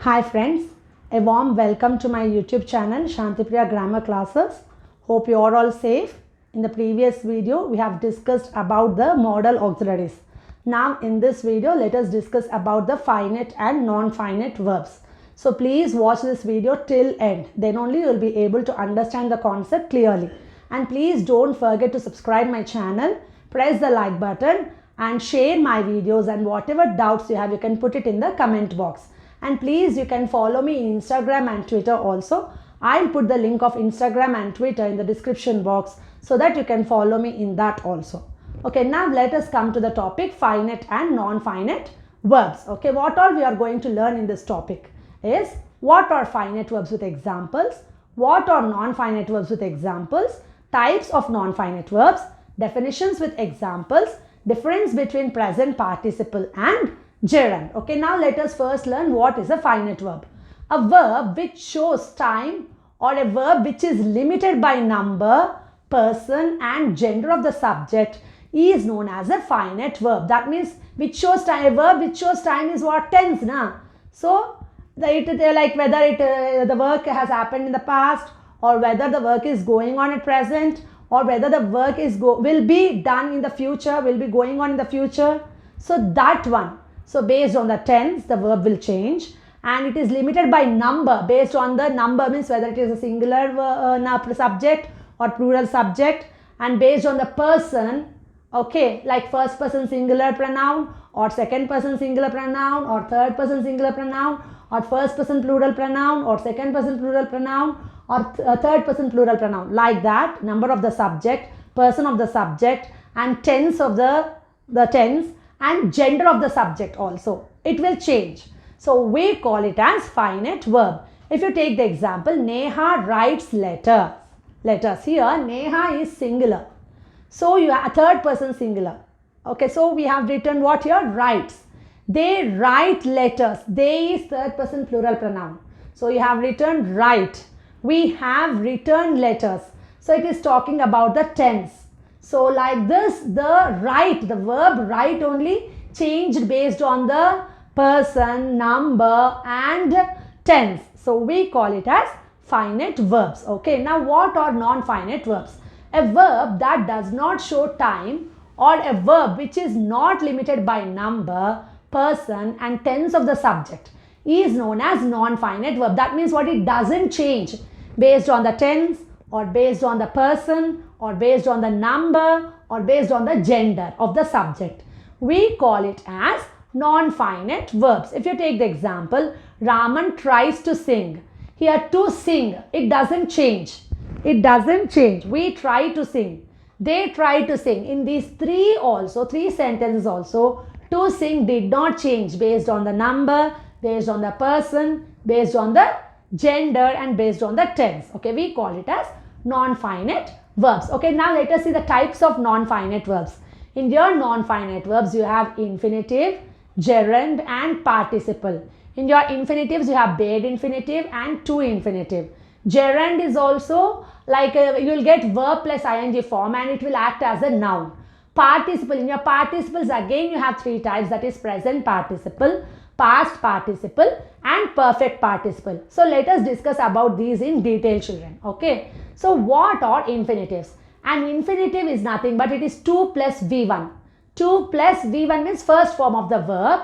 Hi friends, a warm welcome to my YouTube channel Shanthi Priya Grammar Classes. Hope you are all safe. In the previous video, we have discussed about the modal auxiliaries. Now in this video, let us discuss about the finite and non-finite verbs. So please watch this video till end. Then only you will be able to understand the concept clearly. And please don't forget to subscribe my channel, press the like button and share my videos, and whatever doubts you have, you can put it in the comment box. And please, you can follow me in Instagram and Twitter also. I'll put the link of Instagram and Twitter in the description box so that you can follow me in that also. Okay, now let us come to the topic finite and non-finite verbs. Okay, what all we are going to learn in this topic is what are finite verbs with examples, what are non-finite verbs with examples, types of non-finite verbs, definitions with examples, difference between present participle and gerund. Okay, now let us first learn what is a finite verb. A verb which shows time or a verb which is limited by number, person and gender of the subject is known as a finite verb. That means which shows time. A verb which shows time is what? Tense, na? So like whether the work has happened in the past, or whether the work is going on at present, or whether the work will be done in the future, will be going on in the future. So that one. So based on the tense, the verb will change, and it is limited by number. Based on the number means whether it is a singular subject or plural subject, and based on the person, okay, like first person singular pronoun or second person singular pronoun or third person singular pronoun or first person plural pronoun or second person plural pronoun or third person plural pronoun. Like that, number of the subject, person of the subject and tense of the tense and gender of the subject also. It will change. So we call it as finite verb. If you take the example, Neha writes letters. Here, Neha is singular. So you have a third person singular. Okay, so we have written what here? Writes. They write letters. They is third person plural pronoun. So you have written write. We have written letters. So it is talking about the tense. So like this, the verb write only changed based on the person, number and tense. So we call it as finite verbs. Okay, now what are non-finite verbs? A verb that does not show time or a verb which is not limited by number, person and tense of the subject is known as non-finite verb. That means what? It doesn't change based on the tense or based on the person or based on the number or based on the gender of the subject. We call it as non-finite verbs. If you take the example, Raman tries to sing. Here, to sing, it doesn't change. It doesn't change. We try to sing. They try to sing. In these three sentences also, to sing did not change based on the number, based on the person, based on the gender and based on the tense. Okay, we call it as non-finite verbs. Okay, now let us see the types of non-finite verbs. In your non-finite verbs, you have infinitive, gerund and participle. In your infinitives, you have bad infinitive and to infinitive. Gerund is also like you will get verb plus ing form and it will act as a noun. Participle, in your participles again you have three types, that is present participle, past participle and perfect participle. So let us discuss about these in detail, children. Okay, so what are infinitives? An infinitive is nothing but it is 2 plus V1. 2 plus V1 means first form of the verb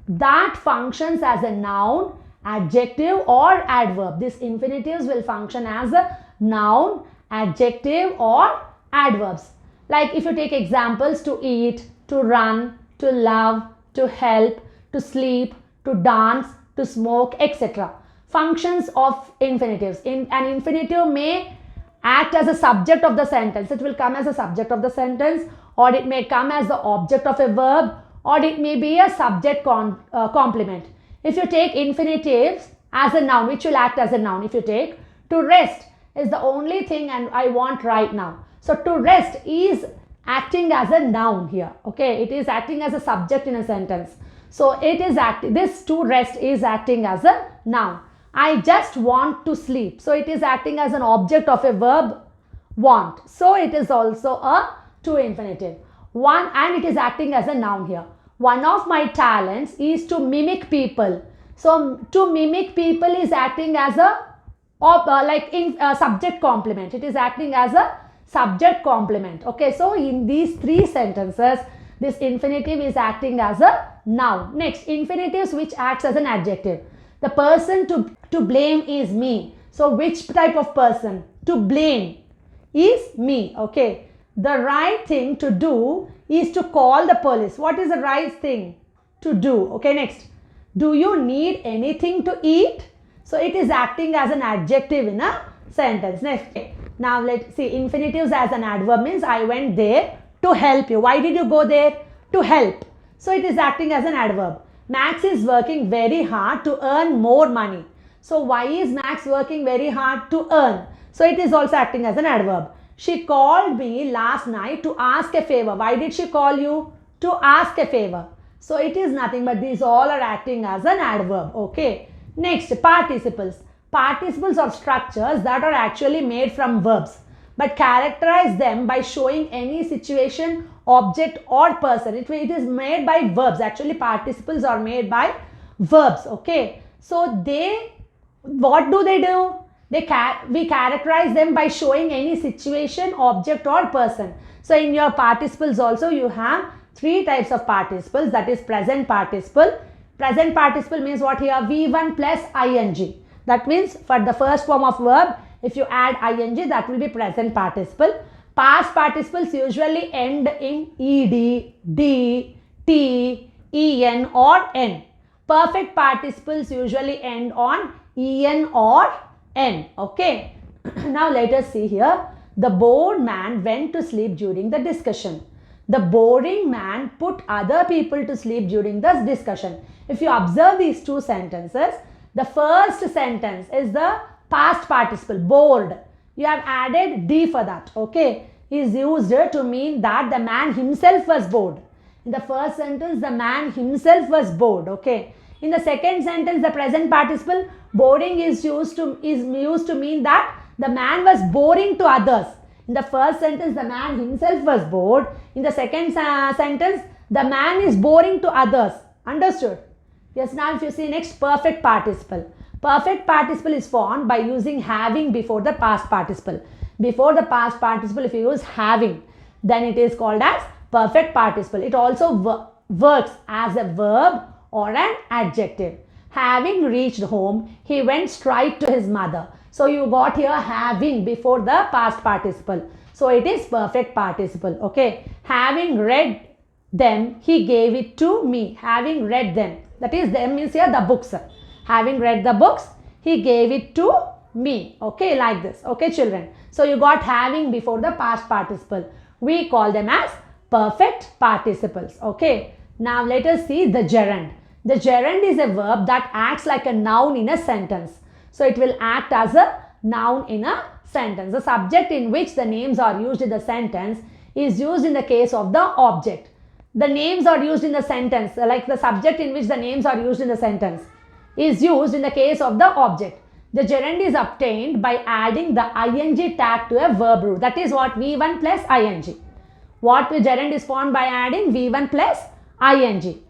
that functions as a noun, adjective or adverb. These infinitives will function as a noun, adjective or adverbs. Like if you take examples, to eat, to run, to love, to help, to sleep, to dance, to smoke, etc. Functions of infinitives. An infinitive may act as a subject of the sentence. It will come as a subject of the sentence, or it may come as the object of a verb, or it may be a subject complement. If you take infinitives as a noun, which will act as a noun. If you take to rest is the only thing and I want right now. So to rest is acting as a noun here. Okay, it is acting as a subject in a sentence. So it is this to rest is acting as a noun. I just want to sleep. So it is acting as an object of a verb want. So it is also a to infinitive. And it is acting as a noun here. One of my talents is to mimic people. So to mimic people is acting as a subject complement. It is acting as a subject complement. Okay, so in these three sentences, this infinitive is acting as a noun. Next, infinitives which acts as an adjective. The person to blame is me. So which type of person? To blame is me. Okay, the right thing to do is to call the police. What is the right thing to do? Okay, next, do you need anything to eat? So it is acting as an adjective in a sentence. Next, now let's see, infinitives as an adverb means I went there to help you. Why did you go there? To help. So it is acting as an adverb. Max is working very hard to earn more money. So why is Max working very hard? To earn. So it is also acting as an adverb. She called me last night to ask a favor. Why did she call you? To ask a favor. So it is nothing but these all are acting as an adverb. Okay. Next, participles. Participles are structures that are actually made from verbs, but characterize them by showing any situation, object or person. It is made by verbs. Actually, participles are made by verbs. Okay. So what do? We characterize them by showing any situation, object or person. So in your participles also you have three types of participles, that is present participle. Present participle means what here? V1 plus ing. That means for the first form of verb, if you add ing, that will be present participle. Past participles usually end in ed, d, t, en or n. Perfect participles usually end on en or n. Okay. Now let us see here. The bored man went to sleep during the discussion. The boring man put other people to sleep during this discussion. If you observe these two sentences, the first sentence is the past participle, bored. You have added d for that. Okay. Is used to mean that the man himself was bored. In the first sentence, the man himself was bored. Okay. In the second sentence, the present participle, boring is used to mean that the man was boring to others. In the first sentence, the man himself was bored. In the second sentence, the man is boring to others. Understood? Yes, now if you see next, perfect participle. Perfect participle is formed by using having before the past participle. Before the past participle, if you use having, then it is called as perfect participle. It also works as a verb or an adjective. Having reached home, he went straight to his mother. So you got here having before the past participle. So it is perfect participle. Okay. Having read them, he gave it to me. Having read them, that is them means here the books. Having read the books, he gave it to me. Okay, like this. Okay, children. So you got having before the past participle. We call them as perfect participles. Okay. Now let us see the gerund. The gerund is a verb that acts like a noun in a sentence. So it will act as a noun in a sentence. The subject in which the names are used in the sentence is used in the case of the object. The names are used in the sentence, like the subject in which the names are used in the sentence is used in the case of the object. The gerund is obtained by adding the ing tag to a verb root. That is what? V1 plus ing. What the gerund is formed by adding V1 plus ing.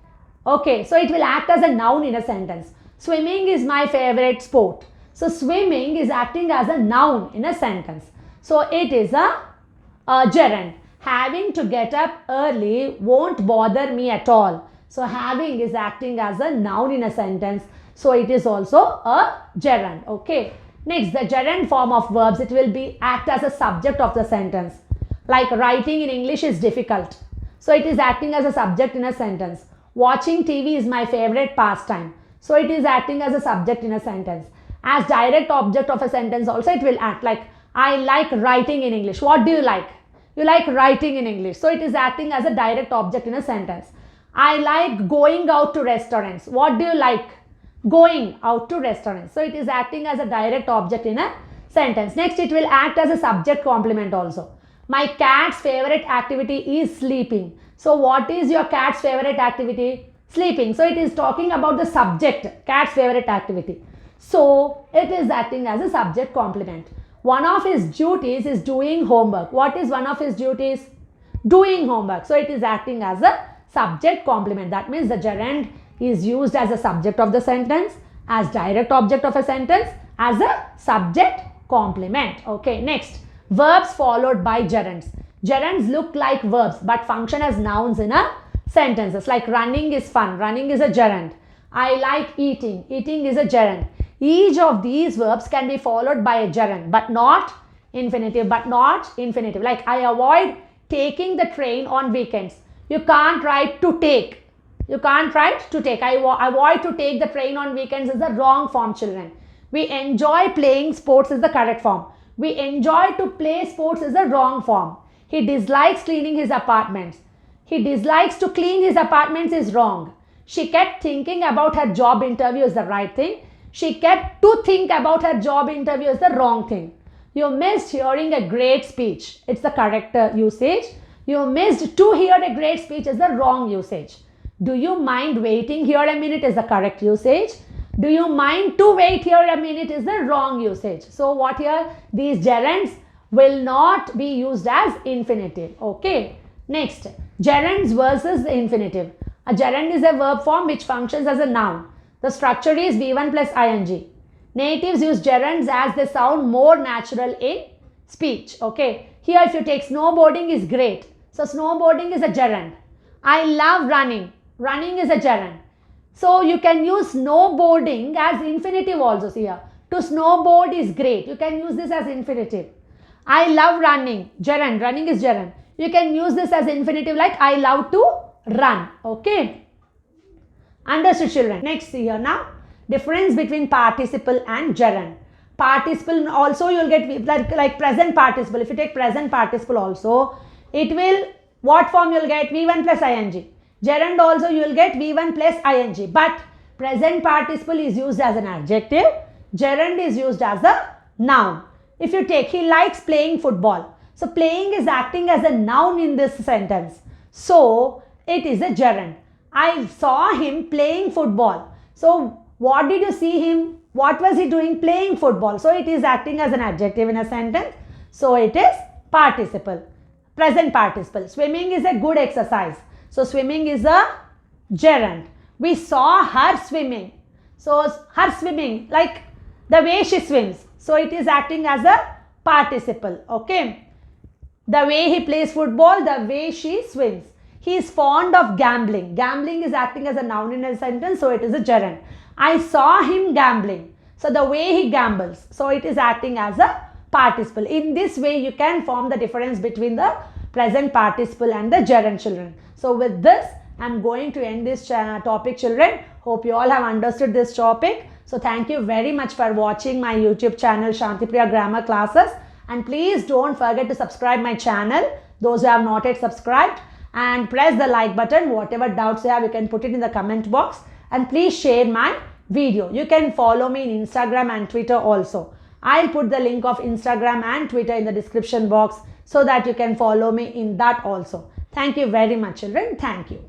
Okay, so it will act as a noun in a sentence. Swimming is my favorite sport. So swimming is acting as a noun in a sentence. So it is a gerund. Having to get up early won't bother me at all. So having is acting as a noun in a sentence. So it is also a gerund. Okay. Next, the gerund form of verbs, it will be act as a subject of the sentence. Like writing in English is difficult. So it is acting as a subject in a sentence. Watching TV is my favorite pastime. So it is acting as a subject in a sentence. As direct object of a sentence also it will act, like I like writing in English. What do you like? You like writing in English. So it is acting as a direct object in a sentence. I like going out to restaurants. What do you like? Going out to restaurants. So it is acting as a direct object in a sentence. Next, it will act as a subject complement also. My cat's favorite activity is sleeping. So what is your cat's favorite activity? Sleeping. So it is talking about the subject, cat's favorite activity. So it is acting as a subject complement. One of his duties is doing homework. What is one of his duties? Doing homework. So it is acting as a subject complement. That means the gerund is used as a subject of the sentence, as direct object of a sentence, as a subject complement. Okay, next, verbs followed by gerunds. Gerunds look like verbs but function as nouns in a sentences. Like running is fun, running is a gerund. I like eating, eating is a gerund. Each of these verbs can be followed by a gerund but not infinitive, Like I avoid taking the train on weekends. You can't write to take. You can't write to take. I avoid to take the train on weekends is the wrong form, children. We enjoy playing sports is the correct form. We enjoy to play sports is the wrong form. He dislikes cleaning his apartments. He dislikes to clean his apartments is wrong. She kept thinking about her job interview is the right thing. She kept to think about her job interview is the wrong thing. You missed hearing a great speech. It's the correct usage. You missed to hear a great speech is the wrong usage. Do you mind waiting here a minute is the correct usage. Do you mind to wait here a minute is the wrong usage. So what here? These gerunds will not be used as infinitive. Okay. Next, gerunds versus the infinitive. A gerund is a verb form which functions as a noun. The structure is V1 plus ing. Natives use gerunds as they sound more natural in speech. Okay. Here if you take snowboarding is great. So snowboarding is a gerund. I love running. Running is a gerund. So you can use snowboarding as infinitive also here. To snowboard is great. You can use this as infinitive. I love running. Gerund. Running is gerund. You can use this as infinitive like I love to run. Okay. Understood, children? Next, here now. Difference between participle and gerund. Participle also you will get like present participle. If you take present participle also, it will, what form you will get? V1 plus ing. Gerund also you will get V1 plus ing. But present participle is used as an adjective. Gerund is used as a noun. If you take, he likes playing football. So playing is acting as a noun in this sentence. So it is a gerund. I saw him playing football. So what did you see him? What was he doing? Playing football. So it is acting as an adjective in a sentence. So it is participle. Present participle. Swimming is a good exercise. So swimming is a gerund. We saw her swimming. So her swimming, like the way she swims. So it is acting as a participle. Okay. The way he plays football, the way she swims. He is fond of gambling. Gambling is acting as a noun in a sentence. So it is a gerund. I saw him gambling. So the way he gambles. So it is acting as a participle. In this way, you can form the difference between the present participle and the gerund, children. So with this, I am going to end this topic, children. Hope you all have understood this topic. So thank you very much for watching my YouTube channel, Shanthi Priya Grammar Classes. And please don't forget to subscribe my channel, those who have not yet subscribed. And press the like button. Whatever doubts you have, you can put it in the comment box. And please share my video. You can follow me in Instagram and Twitter also. I'll put the link of Instagram and Twitter in the description box so that you can follow me in that also. Thank you very much, children. Thank you.